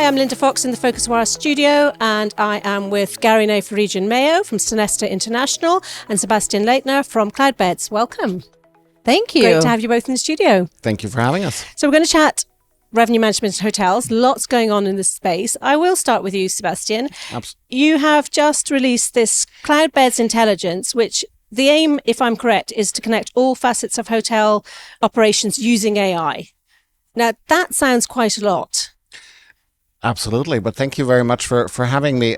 Hi, I'm Linda Fox in the PhocusWire studio, and I am with Garine Ferejian-Mayo from Sonesta International and Sebastien Leitner from Cloudbeds. Welcome. Thank you. Great to have you both in the studio. Thank you for having us. So we're going to chat revenue management in hotels. Lots going on in this space. I will start with you, Sebastien. You have just released this Cloudbeds Intelligence, which the aim, if I'm correct, is to connect all facets of hotel operations using AI. Now, that sounds quite a lot. Absolutely, but thank you very much for having me.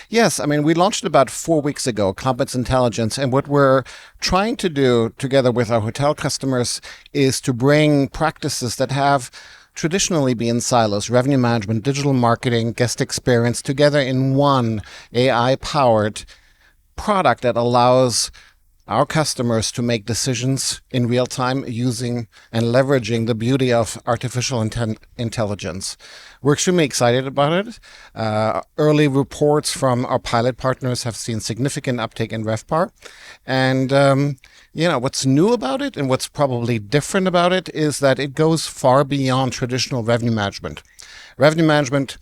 Yes, I mean, we launched about 4 weeks ago, Cloudbeds Intelligence, and what we're trying to do together with our hotel customers is to bring practices that have traditionally been silos, revenue management, digital marketing, guest experience, together in one AI-powered product that allows our customers to make decisions in real time using and leveraging the beauty of artificial intelligence. We're extremely excited about it. Early reports from our pilot partners have seen significant uptake in RevPAR. And, what's new about it and what's probably different about it is that it goes far beyond traditional revenue management. Revenue management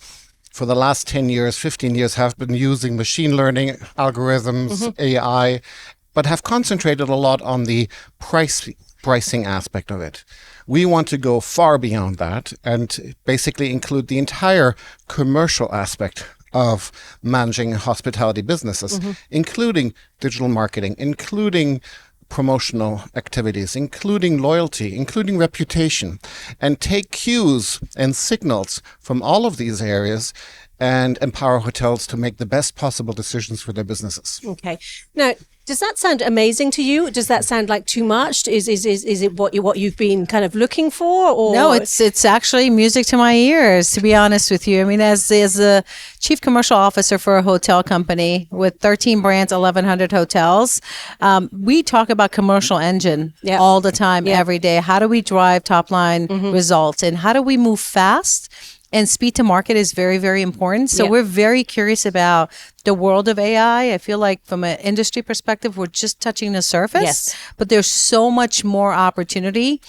for the last 10 years, 15 years have been using machine learning algorithms, AI, but have concentrated a lot on the pricing aspect of it. We want to go far beyond that and basically include the entire commercial aspect of managing hospitality businesses, including digital marketing, including promotional activities, including loyalty, including reputation, and take cues and signals from all of these areas and empower hotels to make the best possible decisions for their businesses. Okay. Now, does that sound amazing to you? Does that sound like too much? Is it what you've been kind of looking for? Or no, it's actually music to my ears, to be honest with you. I mean, as a chief commercial officer for a hotel company with 13 brands, 1,100 hotels, we talk about commercial engine all the time, every day. How do we drive top line results, and how do we move fast? And speed to market is very, very important. So we're very curious about the world of AI. I feel like from an industry perspective, we're just touching the surface, but there's so much more opportunity.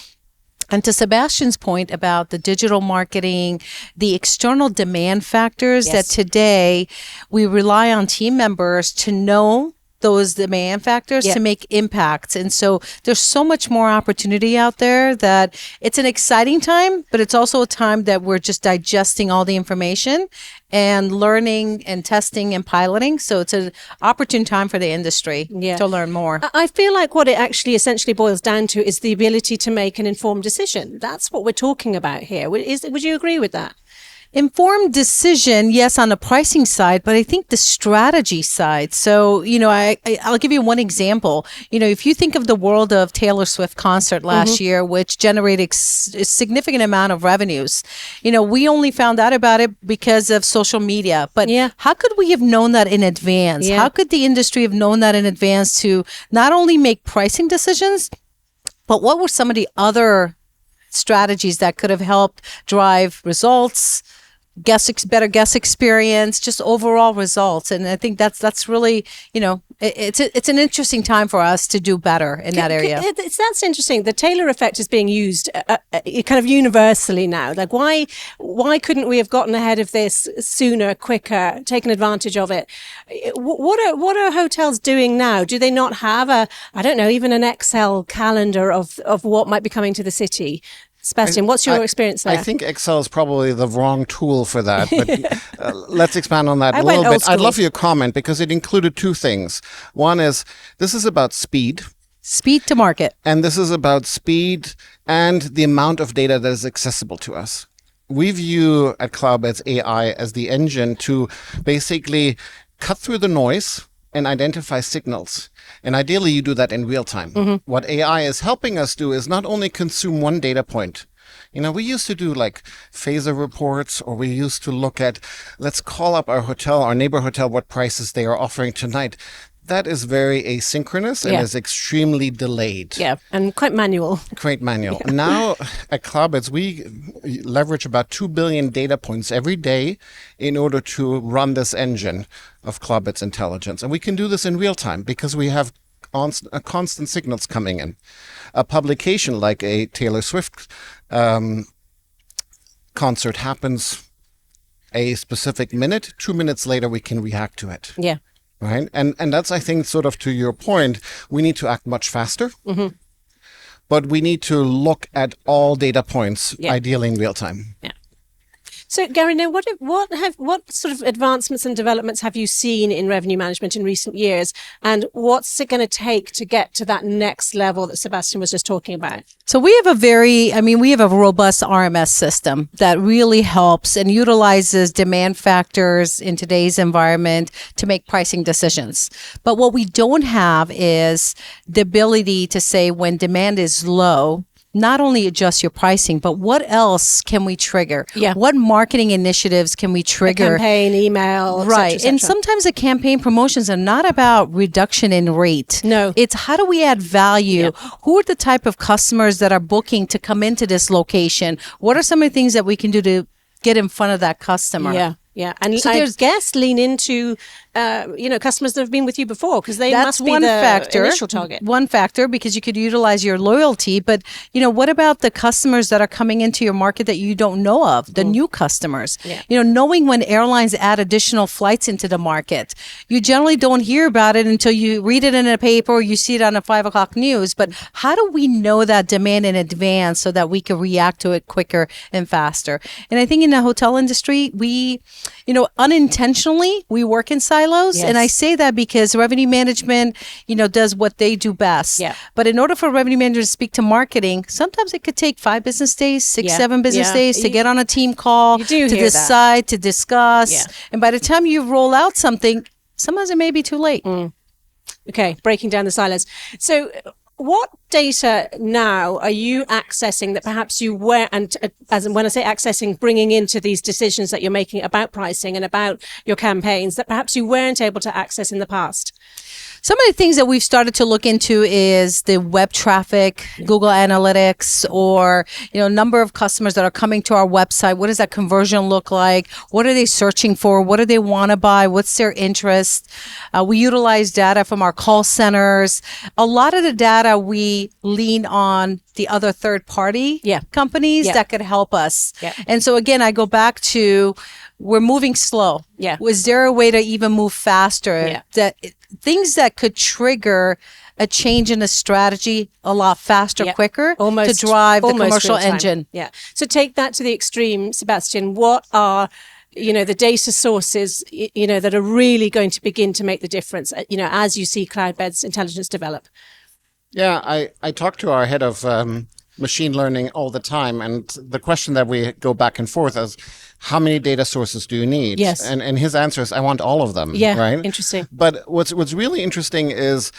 And to Sebastian's point about the digital marketing, the external demand factors that today we rely on team members to know those demand factors to make impacts. And so there's so much more opportunity out there that it's an exciting time, but it's also a time that we're just digesting all the information and learning and testing and piloting. So it's an opportune time for the industry to learn more. I feel like what it actually essentially boils down to is the ability to make an informed decision. That's what we're talking about here. Would you agree with that? Informed decision, yes, on the pricing side, but I think the strategy side. So, I'll give you one example. If you think of the world of Taylor Swift concert last year, which generated a significant amount of revenues, we only found out about it because of social media. But how could we have known that in advance? How could the industry have known that in advance to not only make pricing decisions, but what were some of the other strategies that could have helped drive results, better guest experience, just overall results? And I think that's really, it's an interesting time for us to do better in that area. That's interesting. The Taylor effect is being used kind of universally now. Like, why couldn't we have gotten ahead of this sooner, quicker, taken advantage of it? What are hotels doing now? Do they not have even an Excel calendar of what might be coming to the city? Sebastien, what's your experience there? I think Excel is probably the wrong tool for that, but let's expand on that a little bit. I'd love your comment because it included two things. One is this is about speed. Speed to market. And this is about speed and the amount of data that is accessible to us. We view at Cloudbeds AI as the engine to basically cut through the noise and identify signals. And ideally, you do that in real time. What AI is helping us do is not only consume one data point. We used to do like phaser reports, or we used to look at, let's call up our hotel, our neighbor hotel, what prices they are offering tonight. That is very asynchronous and is extremely delayed. Yeah, and quite manual. Now at Cloudbeds, we leverage about 2 billion data points every day in order to run this engine of Cloudbeds Intelligence. And we can do this in real time because we have constant signals coming in. A publication like a Taylor Swift concert happens a specific minute, 2 minutes later, we can react to it. Yeah. Right. And that's, I think, sort of to your point, we need to act much faster. Mm-hmm. But we need to look at all data points, ideally in real time. Yeah. So, Gary, now what sort of advancements and developments have you seen in revenue management in recent years, and what's it going to take to get to that next level that Sebastien was just talking about? So we have a robust RMS system that really helps and utilizes demand factors in today's environment to make pricing decisions. But what we don't have is the ability to say when demand is low, not only adjust your pricing, but what else can we trigger? Yeah. What marketing initiatives can we trigger? A campaign, email, right. et cetera. And sometimes the campaign promotions are not about reduction in rate. No. It's how do we add value? Who are the type of customers that are booking to come into this location? What are some of the things that we can do to get in front of that customer? Yeah. Yeah, and So I guess lean into, customers that have been with you before, because they must be one the factor, initial target. One factor, because you could utilize your loyalty. But, what about the customers that are coming into your market that you don't know of, the new customers? Yeah. Knowing when airlines add additional flights into the market. You generally don't hear about it until you read it in a paper or you see it on a 5 o'clock news. But how do we know that demand in advance so that we can react to it quicker and faster? And I think in the hotel industry, we unintentionally, we work in silos. Yes. And I say that because revenue management, does what they do best. Yeah. But in order for revenue managers to speak to marketing, sometimes it could take 5 business days, 6, 7 business days to get on a team call, to decide, to discuss. Yeah. And by the time you roll out something, sometimes it may be too late. Okay, breaking down the silos. So what data now are you accessing that perhaps you were, and when I say accessing, bringing into these decisions that you're making about pricing and about your campaigns that perhaps you weren't able to access in the past? Some of the things that we've started to look into is the web traffic, Google Analytics, or, number of customers that are coming to our website. What does that conversion look like? What are they searching for? What do they want to buy? What's their interest? We utilize data from our call centers. A lot of the data we lean on the other third-party companies that could help us. Yeah. And so again, I go back to we're moving slow. Yeah. Was there a way to even move faster? Yeah. That things that could trigger a change in a strategy a lot faster, quicker, to drive the commercial engine. Yeah. So take that to the extreme, Sebastien. What are the data sources, that are really going to begin to make the difference, as you see Cloudbeds intelligence develop? Yeah, I talk to our head of machine learning all the time, and the question that we go back and forth is, how many data sources do you need? Yes. And his answer is, I want all of them. Yeah, right? interesting. But what's really interesting is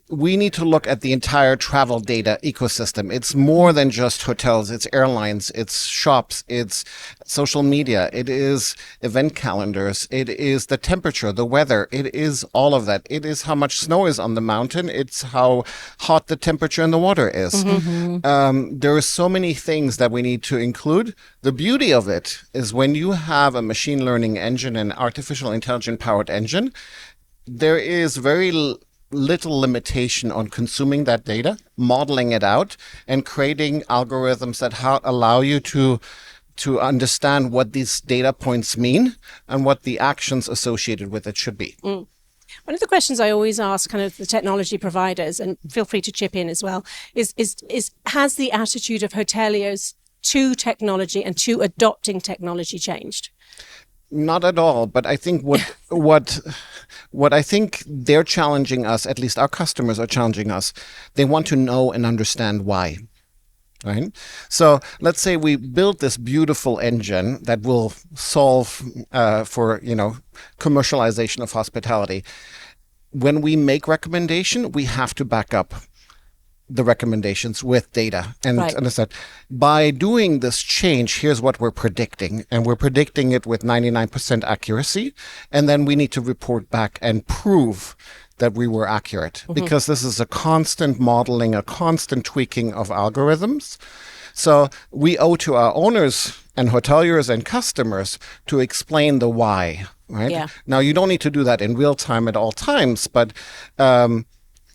we need to look at the entire travel data ecosystem. It's more than just hotels, it's airlines, it's shops, it's social media, it is event calendars, it is the temperature, the weather, it is all of that. It is how much snow is on the mountain, it's how hot the temperature in the water is. Mm-hmm. There are so many things that we need to include. The beauty of it is when you have a machine learning engine, an artificial intelligence powered engine, there is very little limitation on consuming that data, modeling it out, and creating algorithms that allow you to understand what these data points mean and what the actions associated with it should be. One of the questions I always ask kind of the technology providers, and feel free to chip in as well, is has the attitude of hoteliers to technology and to adopting technology changed? Not at all, but I think what I think they're challenging us, at least our customers are challenging us, they want to know and understand why. Right? So let's say we build this beautiful engine that will solve for commercialization of hospitality. When we make recommendation, we have to back up the recommendations with data and understand. By doing this change, here's what we're predicting. And we're predicting it with 99% accuracy. And then we need to report back and prove that we were accurate, because this is a constant modeling, a constant tweaking of algorithms. So we owe to our owners and hoteliers and customers to explain the why, right? Yeah. Now, you don't need to do that in real time at all times, but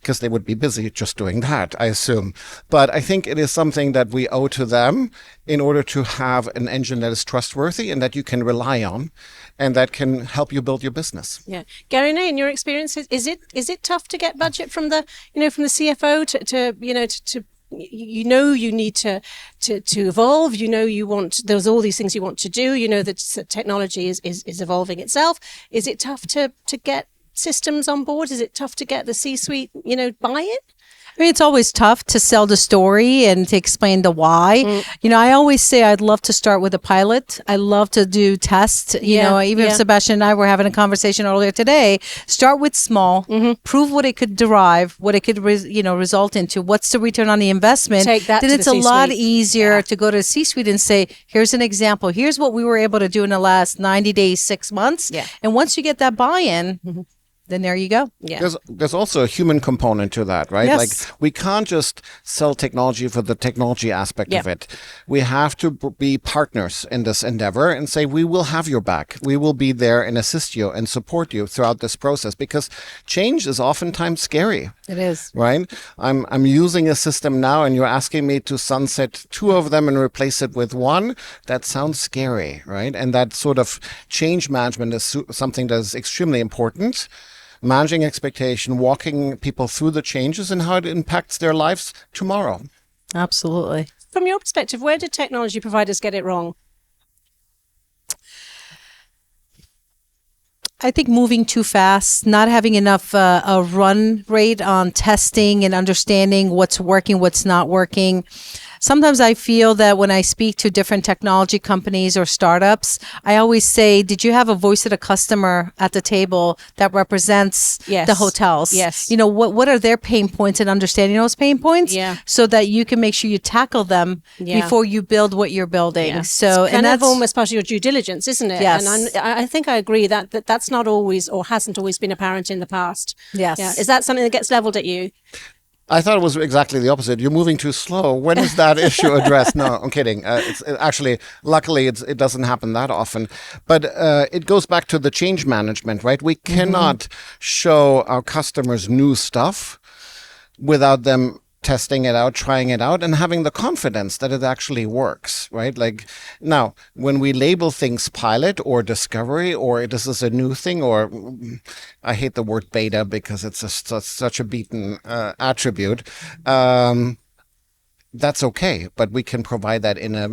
because they would be busy just doing that, I assume. But I think it is something that we owe to them in order to have an engine that is trustworthy and that you can rely on and that can help you build your business. Yeah. Garine, in your experience, is it tough to get budget from the CFO to you need to evolve, there's all these things you want to do, that technology is evolving itself. Is it tough to get systems on board? Is it tough to get the C-suite, buy it? I mean, it's always tough to sell the story and to explain the why. I always say I'd love to start with a pilot. I love to do tests. If Sebastien and I were having a conversation earlier today, start with small, prove what it could derive, what it could result into. What's the return on the investment? Take that then to it's the a lot C-suite. easier to go to the C-suite and say, here's an example. Here's what we were able to do in the last 90 days, 6 months. Yeah. And once you get that buy-in, then there you go. Yeah. There's also a human component to that, right? Yes. Like we can't just sell technology for the technology aspect of it. We have to be partners in this endeavor and say, we will have your back. We will be there and assist you and support you throughout this process, because change is oftentimes scary. It is. Right? I'm using a system now and you're asking me to sunset 2 of them and replace it with 1. That sounds scary, right? And that sort of change management is something that is extremely important. Managing expectation, walking people through the changes and how it impacts their lives tomorrow. Absolutely. From your perspective, where did technology providers get it wrong? I think moving too fast, not having enough a run rate on testing and understanding what's working, what's not working. Sometimes I feel that when I speak to different technology companies or startups, I always say, did you have a voice of the customer at the table that represents the hotels? Yes. What are their pain points and understanding those pain points so that you can make sure you tackle them before you build what you're building. Yeah. So, and that's almost part of your due diligence, isn't it? Yes. And I think I agree that's not always or hasn't always been apparent in the past. Yes. Yeah. Is that something that gets leveled at you? I thought it was exactly the opposite. You're moving too slow. When is that issue addressed? No, I'm kidding. It's actually, luckily, it doesn't happen that often. But it goes back to the change management, right? We cannot show our customers new stuff without them testing it out, trying it out, and having the confidence that it actually works, right? Like now, when we label things pilot or discovery, or this is a new thing, or I hate the word beta because it's such a beaten attribute, that's okay. But we can provide that in a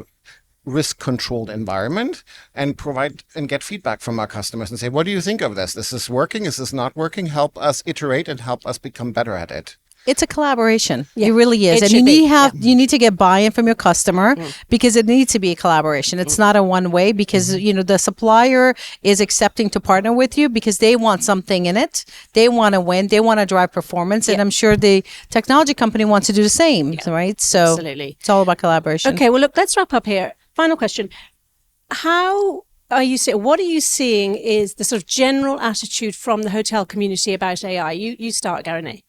risk-controlled environment and provide and get feedback from our customers and say, what do you think of this? Is this working? Is this not working? Help us iterate and help us become better at it. It's a collaboration. Yeah. It really is. It And should you need to get buy-in from your customer because it needs to be a collaboration. It's not a one way because, the supplier is accepting to partner with you because they want something in it. They want to win. They want to drive performance. And I'm sure the technology company wants to do the same, right? So Absolutely. It's all about collaboration. Okay, well, look, let's wrap up here. Final question. What are you seeing is the sort of general attitude from the hotel community about AI? You start, Garine.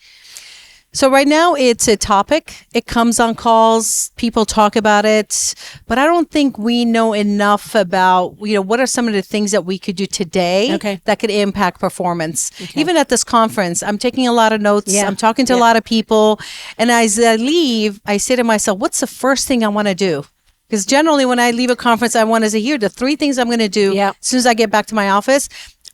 So right now it's a topic. It comes on calls. People talk about it, but I don't think we know enough about, what are some of the things that we could do today that could impact performance. Okay. Even at this conference, I'm taking a lot of notes. I'm talking to a lot of people. And as I leave, I say to myself, what's the first thing I want to do? Because generally when I leave a conference, I want to say, here, the 3 things I'm going to do as soon as I get back to my office.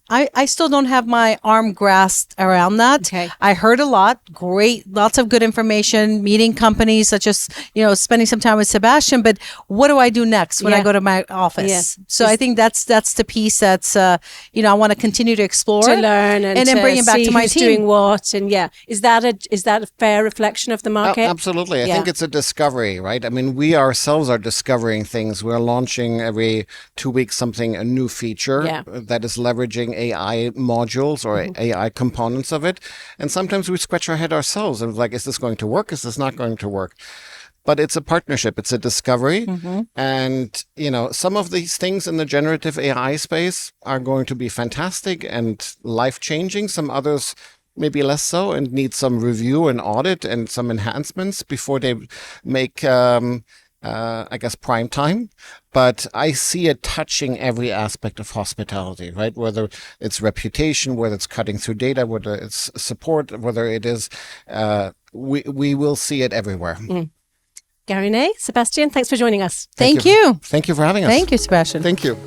I still don't have my arm grasped around that. Okay. I heard a lot, lots of good information, meeting companies such as, spending some time with Sebastien, but what do I do next when I go to my office? Yeah. So I think that's the piece that's, I want to continue to explore. To learn and then bring it back to my who's team. Doing what. And is that a fair reflection of the market? Absolutely. I think it's a discovery, right? I mean, we ourselves are discovering things. We're launching every 2 weeks a new feature that is leveraging AI modules or AI components of it. And sometimes we scratch our head ourselves and like, is this going to work? Is this not going to work? But it's a partnership. It's a discovery. And, some of these things in the generative AI space are going to be fantastic and life-changing. Some others maybe less so and need some review and audit and some enhancements before they make I guess, prime time, but I see it touching every aspect of hospitality, right? Whether it's reputation, whether it's cutting through data, whether it's support, whether it is, we will see it everywhere. Garine, Sebastien, thanks for joining us. Thank you. Thank you for having us. Thank you, Sebastian. Thank you.